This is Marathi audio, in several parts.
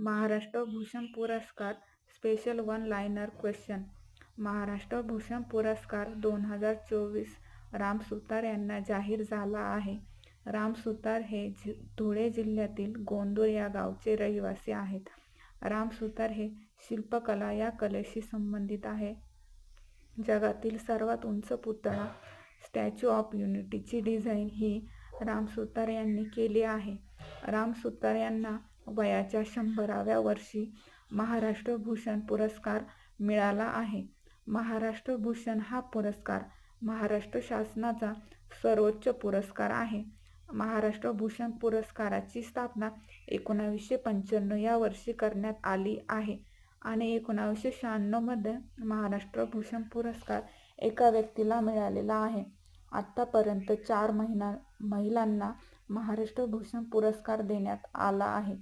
महाराष्ट्र भूषण पुरस्कार special one liner question. Maharashtra Bhushan पुरस्कार 2024 राम सुतार यांना जाहीर झाला आहे. राम सुतार हे धुळे जिल्ह्यातील गोंदूर या गावचे रहिवासी आहेत. राम सुतार हे शिल्पकला या कलेशी संबंधित आहे. जगातील सर्वात उंच पुतळा स्टॅच्यू ऑफ युनिटीची डिझाईन ही राम सुतार यांनी केली आहे. राम सुतार यांना वयाच्या 100व्या वर्षी महाराष्ट्र भूषण पुरस्कार मिळाला आहे. महाराष्ट्र भूषण हा पुरस्कार महाराष्ट्र शासनाचा सर्वोच्च पुरस्कार आहे. महाराष्ट्र भूषण पुरस्काराची स्थापना 1995 या वर्षी करण्यात आली आहे आणि 1996 मध्ये महाराष्ट्र भूषण पुरस्कार एका व्यक्तीला मिळालेला आहे. आतापर्यंत 4 महिलांना महाराष्ट्र भूषण पुरस्कार देण्यात आला आहे.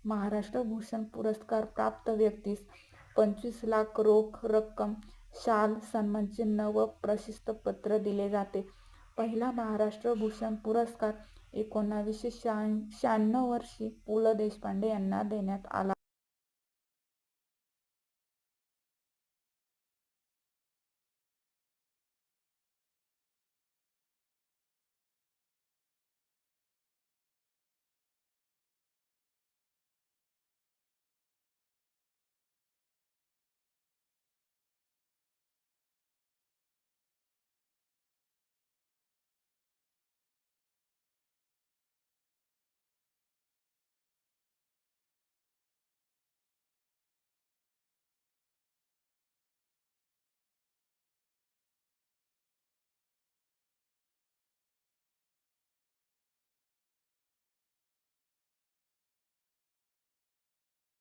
महाराष्ट्र भूषण पुरस्कार प्राप्त व्यक्तीस 25 लाख रोख रक्कम, शाल, सन्मानचिन्ह व प्रशस्तीपत्र दिले जाते. पहिला महाराष्ट्र भूषण पुरस्कार 1996 वर्षी पु. ल. देशपांडे यांना देण्यात आला.